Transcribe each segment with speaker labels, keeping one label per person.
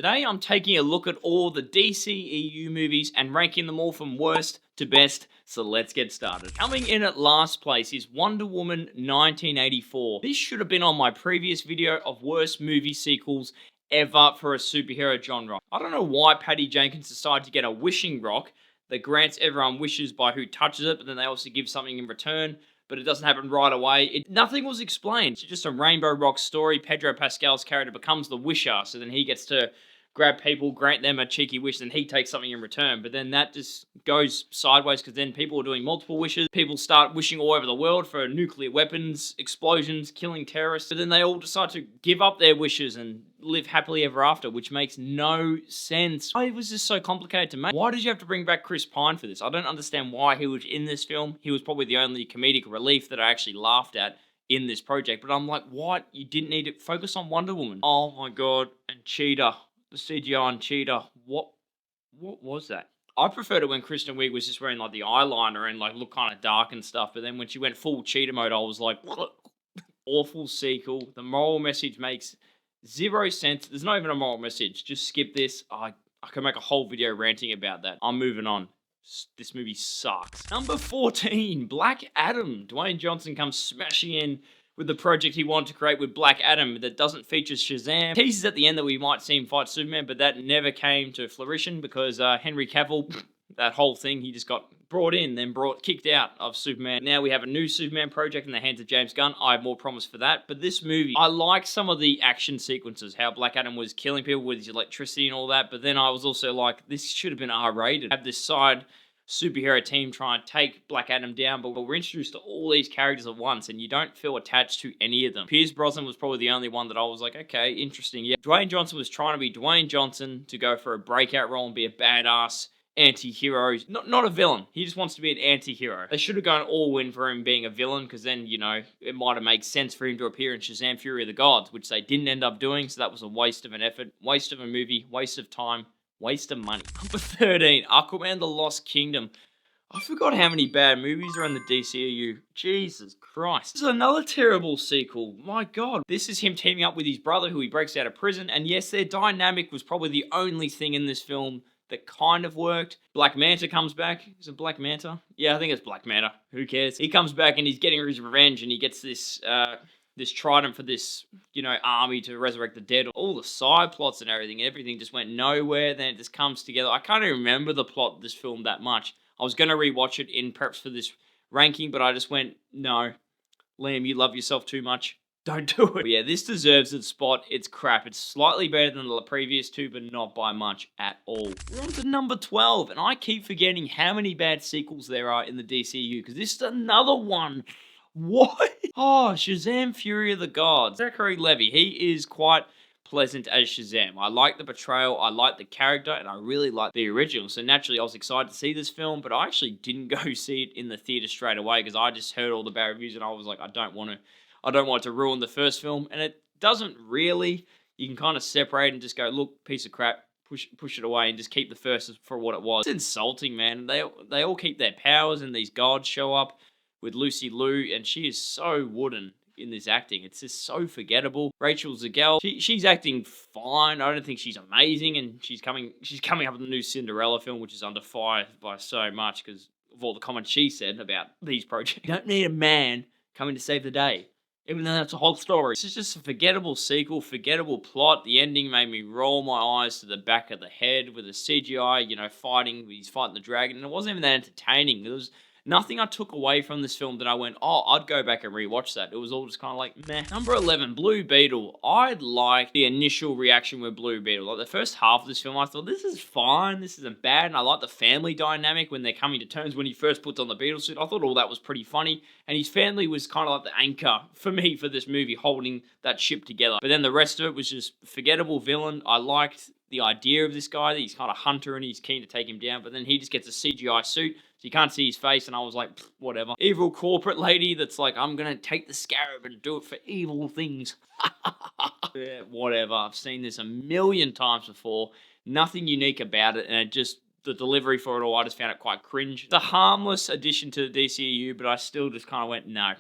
Speaker 1: Today I'm taking a look at all the DCEU movies and ranking them all from worst to best, so let's get started. Coming in at last place is Wonder Woman 1984. This should have been on my previous video of worst movie sequels ever for a superhero genre. I don't know why Patty Jenkins decided to get a wishing rock that grants everyone wishes by who touches it, but then they also give something in return, but it doesn't happen right away. Nothing was explained. It's just a Rainbow Rock story. Pedro Pascal's character becomes the wisher, so then he gets to grab people, grant them a cheeky wish, and he takes something in return. But then that just goes sideways because then people are doing multiple wishes. People start wishing all over the world for nuclear weapons, explosions, killing terrorists. But then they all decide to give up their wishes and live happily ever after, which makes no sense. It was just so complicated to make. Why did you have to bring back Chris Pine for this? I don't understand why he was in this film. He was probably the only comedic relief that I actually laughed at in this project. But I'm like, what? You didn't need to focus on Wonder Woman. Oh my god. And Cheetah. The CGI on Cheetah, what was that? I preferred it when Kristen Wiig was just wearing like the eyeliner and like looked kind of dark and stuff, but then when she went full Cheetah mode, I was like, what? Awful sequel. The moral message makes zero sense. There's not even a moral message. Just skip this. I can make a whole video ranting about that. I'm moving on. This movie sucks. Number 14, Black Adam. Dwayne Johnson comes smashing in with the project he wanted to create with Black Adam that doesn't feature Shazam. Teases at the end that we might see him fight Superman, but that never came to fruition because Henry Cavill, that whole thing, he just got brought in, then kicked out of Superman. Now we have a new Superman project in the hands of James Gunn. I have more promise for that. But this movie, I like some of the action sequences, how Black Adam was killing people with his electricity and all that, but then I was also like, this should have been R-rated. Have this side superhero team try and take Black Adam down, but we're introduced to all these characters at once and you don't feel attached to any of them. Pierce Brosnan was probably the only one that I was like, okay, interesting. Yeah, Dwayne Johnson was trying to be Dwayne Johnson to go for a breakout role and be a badass anti-hero. Not a villain. He just wants to be an anti-hero. They should have gone all in for him being a villain because then, you know, it might have made sense for him to appear in Shazam! Fury of the Gods, which they didn't end up doing, so that was a waste of an effort, waste of a movie, waste of time, waste of money. Number 13, Aquaman: The Lost Kingdom. I forgot how many bad movies are in the DCEU. Jesus Christ. This is another terrible sequel. My god. This is him teaming up with his brother who he breaks out of prison, and yes, their dynamic was probably the only thing in this film that kind of worked. Black Manta comes back. Is it Black Manta? Yeah, I think it's Black Manta. Who cares? He comes back and he's getting his revenge and he gets this this trident for this, you know, army to resurrect the dead. All the side plots and everything just went nowhere. Then it just comes together. I can't even remember the plot of this film that much. I was going to rewatch it in preps for this ranking, but I just went, no. Liam, you love yourself too much. Don't do it. But yeah, this deserves its spot. It's crap. It's slightly better than the previous two, but not by much at all. We're on to number 12, and I keep forgetting how many bad sequels there are in the DCU, because this is another one. What? Oh, Shazam! Fury of the Gods. Zachary Levi, he is quite pleasant as Shazam. I like the portrayal, I like the character, and I really like the original. So naturally, I was excited to see this film, but I actually didn't go see it in the theater straight away because I just heard all the bad reviews, and I was like, I don't want it to ruin the first film, and it doesn't really. You can kind of separate and just go, look, piece of crap, push it away, and just keep the first for what it was. It's insulting, man. They all keep their powers, and these gods show up with Lucy Liu, and she is so wooden in this acting. It's just so forgettable. Rachel Zegel, she's acting fine. I don't think she's amazing, and she's coming up with a new Cinderella film, which is under fire by so much because of all the comments she said about these projects. You don't need a man coming to save the day, even though that's a whole story. This is just a forgettable sequel, forgettable plot. The ending made me roll my eyes to the back of the head with the CGI, you know, he's fighting the dragon, and it wasn't even that entertaining. There was nothing I took away from this film that I went, oh, I'd go back and rewatch that. It was all just kind of like, meh. Number 11, Blue Beetle. I like the initial reaction with Blue Beetle. Like the first half of this film, I thought, this is fine, this isn't bad, and I like the family dynamic when they're coming to terms when he first puts on the Beetle suit. I thought all that was pretty funny, and his family was kind of like the anchor for me for this movie, holding that ship together. But then the rest of it was just forgettable villain. I liked the idea of this guy, that he's kind of hunter and he's keen to take him down, but then he just gets a CGI suit, so you can't see his face, and I was like, whatever. Evil corporate lady that's like, I'm gonna take the scarab and do it for evil things. Yeah, whatever. I've seen this a million times before. Nothing unique about it, and it just, the delivery for it all, I just found it quite cringe. The harmless addition to the DCEU, but I still just kind of went, no,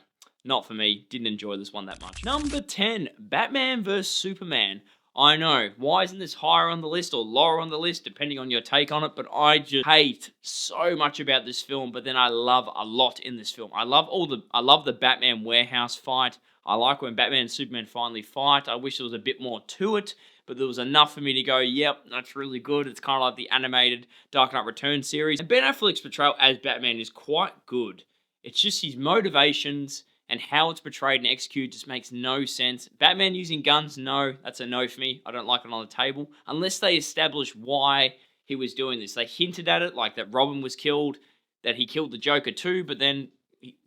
Speaker 1: not for me. Didn't enjoy this one that much. Number 10, Batman vs Superman. I know. Why isn't this higher on the list or lower on the list, depending on your take on it? But I just hate so much about this film, but then I love a lot in this film. I love the Batman warehouse fight. I like when Batman and Superman finally fight. I wish there was a bit more to it, but there was enough for me to go, yep, that's really good. It's kind of like the animated Dark Knight Returns series. And Ben Affleck's portrayal as Batman is quite good. It's just his motivations and how it's portrayed and executed just makes no sense. Batman using guns, no, that's a no for me. I don't like it on the table. Unless they establish why he was doing this. They hinted at it, like that Robin was killed, that he killed the Joker too, but then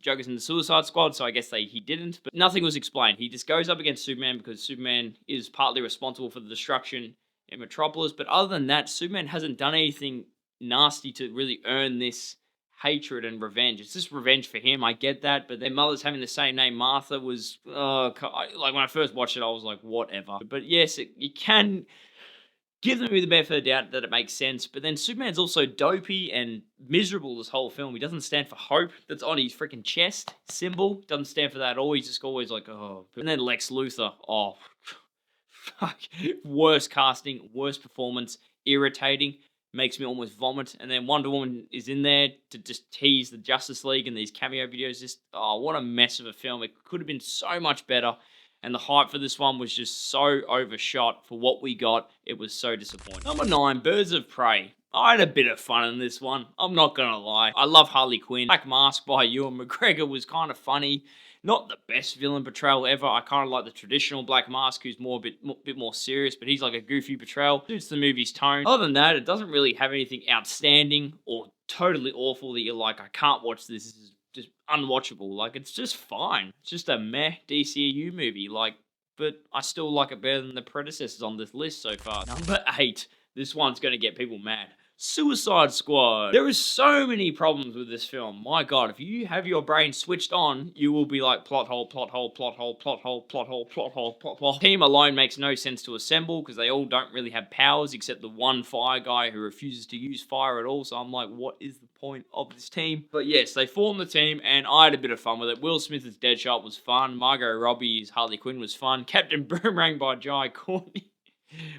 Speaker 1: Joker's in the Suicide Squad, so I guess he didn't. But nothing was explained. He just goes up against Superman because Superman is partly responsible for the destruction in Metropolis. But other than that, Superman hasn't done anything nasty to really earn this hatred and revenge. It's just revenge for him. I get that, but their mother's having the same name, Martha, was like when I first watched it, I was like, whatever. But yes, you can give them the benefit of the doubt that it makes sense. But then Superman's also dopey and miserable this whole film. He doesn't stand for hope. That's on his freaking chest symbol. Doesn't stand for that at all. He's just always like, oh. And then Lex Luthor, oh, fuck. Worst casting, worst performance, irritating. Makes me almost vomit. And then Wonder Woman is in there to just tease the Justice League and these cameo videos. Just, oh, what a mess of a film. It could have been so much better. And the hype for this one was just so overshot for what we got. It was so disappointing. Number 9, Birds of Prey. I had a bit of fun in this one. I'm not going to lie. I love Harley Quinn. Black Mask by Ewan McGregor was kind of funny. Not the best villain portrayal ever. I kind of like the traditional Black Mask, who's a bit more serious, but he's like a goofy portrayal. Suits the movie's tone. Other than that, it doesn't really have anything outstanding or totally awful that you're like, I can't watch this. This is just unwatchable. Like, it's just fine. It's just a meh DCEU movie. Like, but I still like it better than the predecessors on this list so far. Number 8. This one's going to get people mad. Suicide Squad. There is so many problems with this film. My God, if you have your brain switched on, you will be like plot hole, plot hole, plot hole, plot hole, plot hole, plot hole, plot hole. Team alone makes no sense to assemble because they all don't really have powers except the one fire guy who refuses to use fire at all. So I'm like, what is the point of this team? But yes, they formed the team and I had a bit of fun with it. Will Smith as Deadshot was fun. Margot Robbie as Harley Quinn was fun. Captain Boomerang by Jai Courtney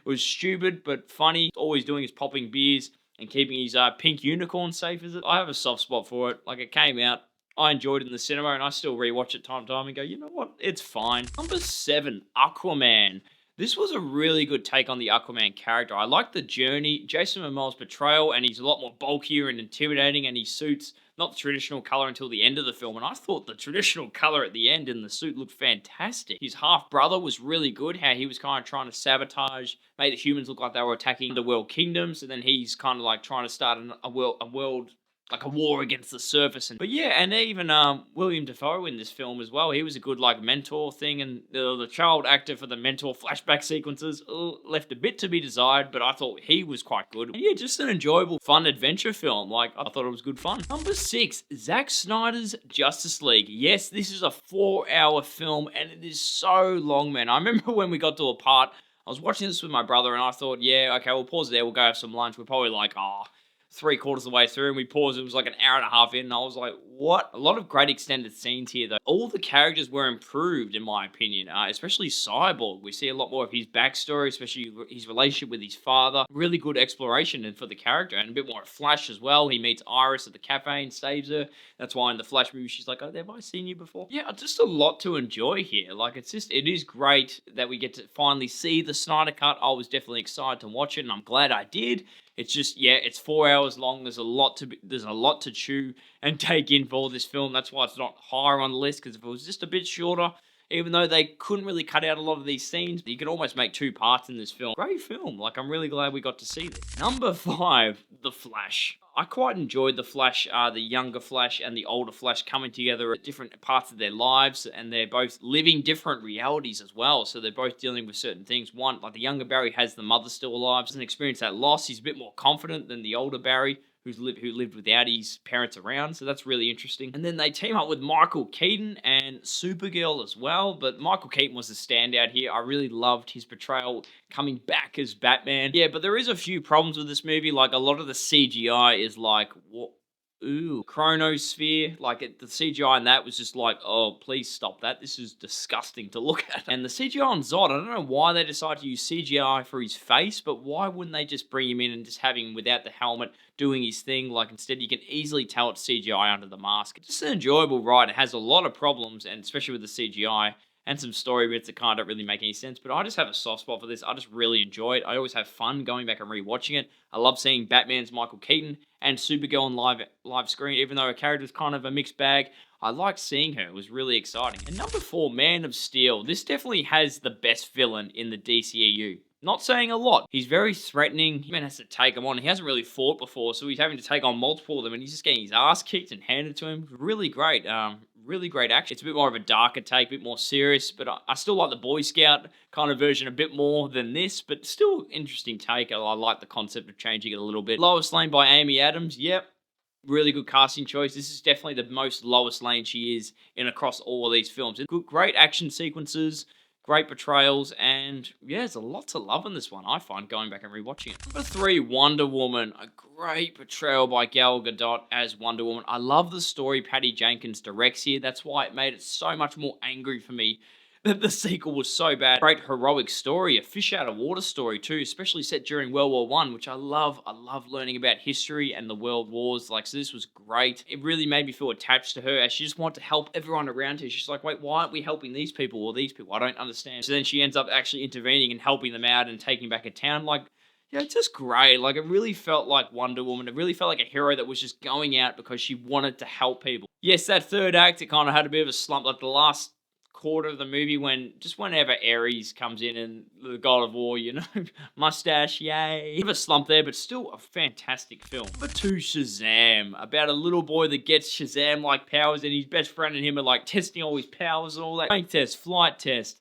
Speaker 1: was stupid but funny. Always doing his popping beers and keeping his pink unicorn safe, is it? I have a soft spot for it. Like, it came out, I enjoyed it in the cinema, and I still rewatch it time to time and go, you know what? It's fine. Number 7, Aquaman. This was a really good take on the Aquaman character. I like the journey, Jason Momoa's portrayal, and he's a lot more bulkier and intimidating, and he suits not the traditional color until the end of the film. And I thought the traditional color at the end in the suit looked fantastic. His half-brother was really good, how he was kind of trying to sabotage, make the humans look like they were attacking the world kingdoms, and then he's kind of like trying to start a world like a war against the surface. But yeah, and even William Dafoe in this film as well. He was a good like mentor thing, and the child actor for the mentor flashback sequences left a bit to be desired, but I thought he was quite good. And yeah, just an enjoyable, fun adventure film. Like, I thought it was good fun. Number 6, Zack Snyder's Justice League. Yes, this is a 4-hour film, and it is so long, man. I remember when we got to a part, I was watching this with my brother, and I thought, yeah, okay, we'll pause there, we'll go have some lunch. We're probably like, 3/4 of the way through, and we paused. It was like an hour and a half in, and I was like, what? A lot of great extended scenes here, though. All the characters were improved, in my opinion, especially Cyborg. We see a lot more of his backstory, especially his relationship with his father. Really good exploration for the character, and a bit more of Flash as well. He meets Iris at the cafe and saves her. That's why in the Flash movie, she's like, oh, have I seen you before? Yeah, just a lot to enjoy here. Like, it is great that we get to finally see the Snyder Cut. I was definitely excited to watch it, and I'm glad I did. It's just, yeah, it's 4 hours long. There's a lot to chew and take in for this film. That's why it's not higher on the list, because if it was just a bit shorter, even though they couldn't really cut out a lot of these scenes, you could almost make 2 parts in this film. Great film. Like, I'm really glad we got to see this. Number 5, The Flash. I quite enjoyed The Flash, the younger Flash and the older Flash coming together at different parts of their lives, and they're both living different realities as well, so they're both dealing with certain things. One, like the younger Barry has the mother still alive, doesn't experience that loss. He's a bit more confident than the older Barry, who lived without his parents around, so that's really interesting. And then they team up with Michael Keaton and Supergirl as well, but Michael Keaton was the standout here. I really loved his portrayal coming back as Batman. Yeah, but there is a few problems with this movie, like a lot of the CGI is like, what? ooh. Chronosphere, like the CGI in that was just like, oh, please stop that. This is disgusting to look at. And the CGI on Zod, I don't know why they decided to use CGI for his face, but why wouldn't they just bring him in and just have him without the helmet doing his thing? Like instead you can easily tell it's CGI under the mask. It's just an enjoyable ride. It has a lot of problems, and especially with the CGI, and some story bits that kind of don't really make any sense, but I just have a soft spot for this. I just really enjoy it. I always have fun going back and rewatching it. I love seeing Batman's Michael Keaton and Supergirl on live screen, even though her character's kind of a mixed bag. I liked seeing her. It was really exciting. And number 4, Man of Steel. This definitely has the best villain in the DCEU. Not saying a lot. He's very threatening. He has to take him on. He hasn't really fought before, so he's having to take on multiple of them, and he's just getting his ass kicked and handed to him. Really great. Really great action. It's a bit more of a darker take, a bit more serious, but I still like the Boy Scout kind of version a bit more than this, but still interesting take. I like the concept of changing it a little bit. Lois Lane by Amy Adams. Yep. Really good casting choice. This is definitely the most Lois Lane she is in across all of these films. Great action sequences, great portrayals, and yeah, there's a lot to love in this one, I find, going back and rewatching it. Number 3, Wonder Woman. A great portrayal by Gal Gadot as Wonder Woman. I love the story Patty Jenkins directs here. That's why it made it so much more angry for me that the sequel was so bad. Great heroic story, a fish out of water story too, especially set during World War I, which I love. I love learning about history and the world wars. Like, so this was great. It really made me feel attached to her, as she just wanted to help everyone around her. She's like, wait, why aren't we helping these people or these people? I don't understand. So then she ends up actually intervening and helping them out and taking back a town. Like, yeah, it's just great. Like, it really felt like Wonder Woman. It really felt like a hero that was just going out because she wanted to help people. Yes, that third act, it kind of had a bit of a slump. Like the last quarter of the movie, whenever Ares comes in and the God of War, you know, mustache, yay. Bit of a slump there, but still a fantastic film. Number 2, Shazam, about a little boy that gets Shazam-like powers, and his best friend and him are like testing all his powers and all that. Rank test, flight test,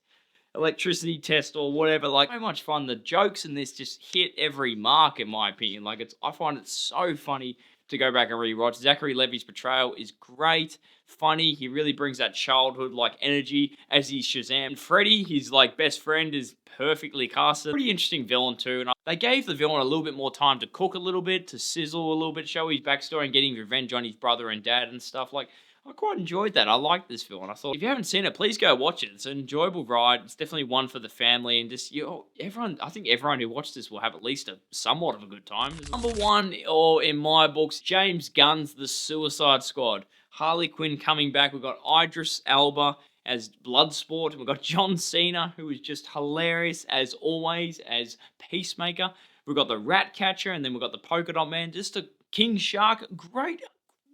Speaker 1: electricity test, or whatever. Like, so much fun. The jokes in this just hit every mark, in my opinion. Like, I find it so funny to go back and rewatch. Zachary Levi's portrayal is great, funny. He really brings that childhood-like energy as he's Shazam. And Freddy, his like best friend, is perfectly casted. Pretty interesting villain too. And they gave the villain a little bit more time to cook a little bit, to sizzle a little bit, show his backstory and getting revenge on his brother and dad and stuff. Like, I quite enjoyed that. I liked this film. I thought, if you haven't seen it, please go watch it. It's an enjoyable ride. It's definitely one for the family, and just, everyone, I think everyone who watched this will have at least somewhat of a good time. Number 1, or in my books, James Gunn's The Suicide Squad. Harley Quinn coming back. We've got Idris Elba as Bloodsport. We've got John Cena, who is just hilarious as always as Peacemaker. We've got the Ratcatcher, and then we've got the Polka Dot Man. Just a King Shark. Great.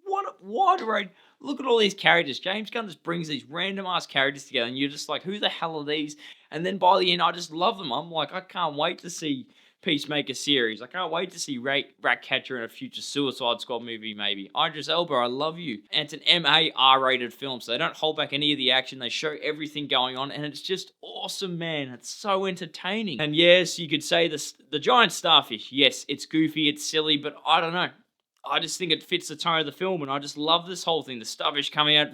Speaker 1: What a wide array. Look at all these characters. James Gunn just brings these random ass characters together, and you're just like, who the hell are these? And then by the end, I just love them. I'm like, I can't wait to see Peacemaker series. I can't wait to see Ratcatcher in a future Suicide Squad movie, maybe. Idris Elba, I love you. And it's an MA R-rated film, so they don't hold back any of the action. They show everything going on, and it's just awesome, man. It's so entertaining. And yes, you could say the giant starfish. Yes, it's goofy, it's silly, but I don't know. I just think it fits the tone of the film, and I just love this whole thing. The starfish coming out,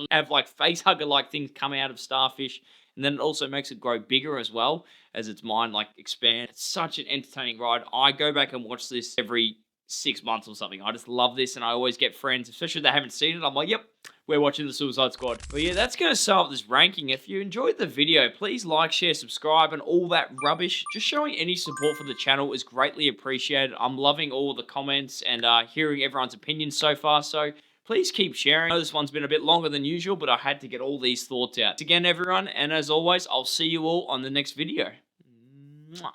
Speaker 1: have like face hugger like things come out of starfish, and then it also makes it grow bigger as well as its mind like expands. It's such an entertaining ride. I go back and watch this every 6 months or something. I just love this, and I always get friends, especially if they haven't seen it. I'm like, yep, we're watching the Suicide Squad. But yeah, that's going to sum up this ranking. If you enjoyed the video, please like, share, subscribe, and all that rubbish. Just showing any support for the channel is greatly appreciated. I'm loving all the comments and hearing everyone's opinions so far, so please keep sharing. I know this one's been a bit longer than usual, but I had to get all these thoughts out. Again, everyone, and as always, I'll see you all on the next video. Mwah.